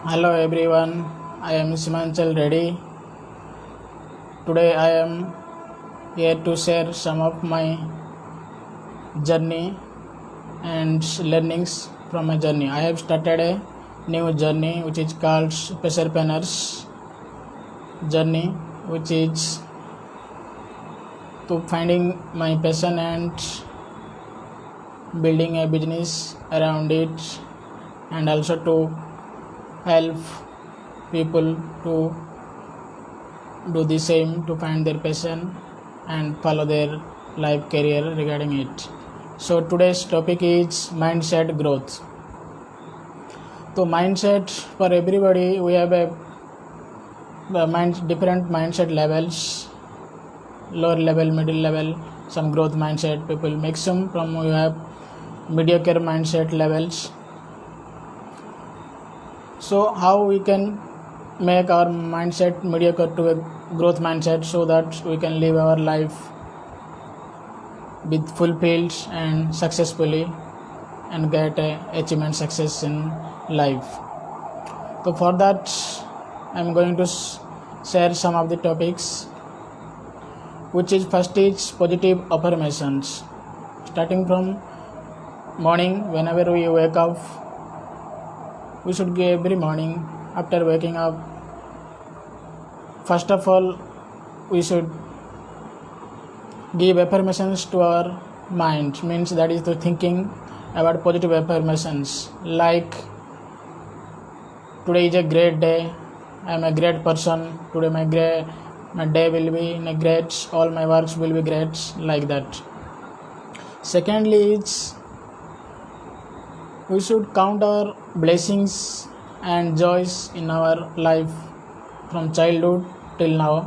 Hello everyone, I am Simanchal Reddy. Today I am here to share some of my journey and learnings from my journey. I have started a new journey which is called Passerpreneurs journey, which is to finding my passion and building a business around it, and also to help people to do the same, to find their passion and follow their life career regarding it. So today's topic is mindset growth. So mindset, for everybody we have a different mindset levels, lower level, middle level, some growth mindset people, maximum from you have mediocre mindset levels. So how we can make our mindset mediocre to a growth mindset, so that we can live our life with fulfilled and successfully and get achievement success in life. So for that I am going to share some of the topics, which is first is positive affirmations. Starting from morning, whenever we wake up, we should give every morning after waking up, first of all we should give affirmations to our mind, means that is the thinking about positive affirmations like today is a great day, I am a great person, today my day will be in a great, all my works will be great, like that. Secondly is we should count our blessings and joys in our life from childhood till now.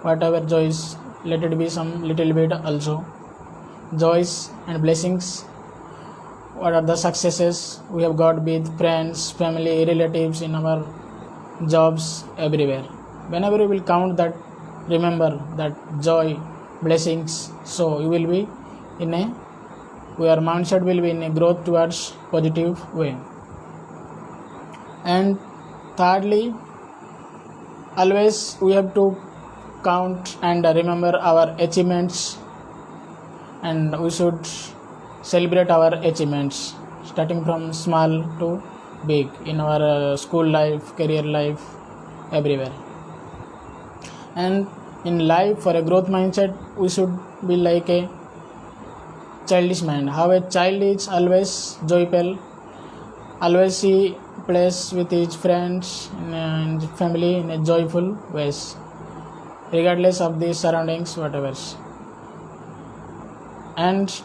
Whatever joys, let it be some little bit also. Joys and blessings, what are the successes we have got with friends, family, relatives, in our jobs, everywhere. Whenever you will count that, remember that joy, blessings, so you will be in a, your mindset will be in a growth towards positive way. And thirdly, always we have to count and remember our achievements, and we should celebrate our achievements, starting from small to big, in our school life, career life, everywhere. And in life, for a growth mindset, we should be like a childish mind. How a child is always joyful, always he plays with his friends and family in a joyful ways, regardless of the surroundings, whatever. And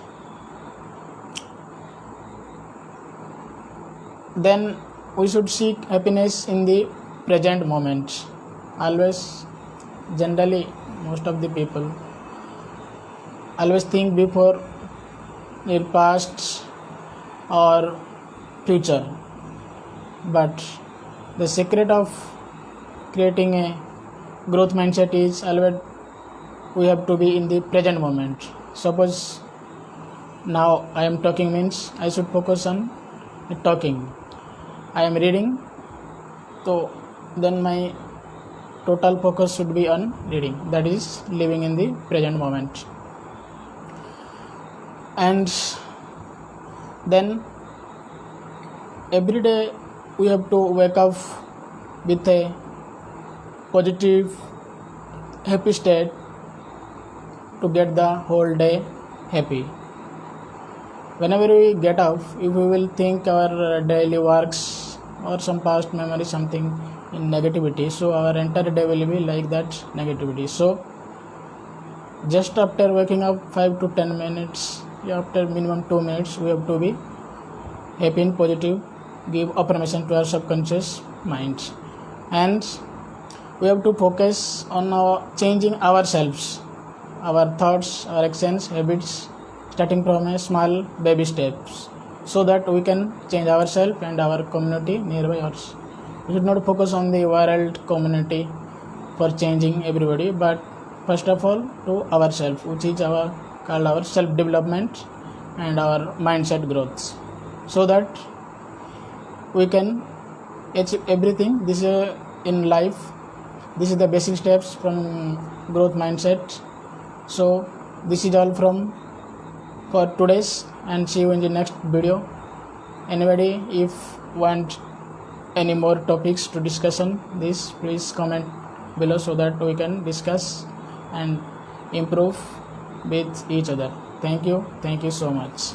then we should seek happiness in the present moment. Always, generally, most of the people always think before their past or future, but the secret of creating a growth mindset is always we have to be in the present moment. Suppose now I am talking, means I should focus on talking. I am reading, so then my total focus should be on reading, that is living in the present moment. And then every day we have to wake up with a positive, happy state to get the whole day happy. Whenever we get up, if we will think our daily works or some past memory, something in negativity, so our entire day will be like that negativity. So just after waking up 5 to 10 minutes, after minimum 2 minutes, we have to be happy and positive, give affirmation to our subconscious mind. And we have to focus on our changing ourselves, our thoughts, our actions, habits, starting from a small baby steps, so that we can change ourselves and our community nearby us. We should not focus on the world community for changing everybody, but first of all to ourselves, which is our called our self development and our mindset growth, so that we can achieve everything. This is in life. This is the basic steps from growth mindset. So this is all from for today's, and see you in the next video. Anybody if want any more topics to discussion this, please comment below so that we can discuss and improve with each other. Thank you so much.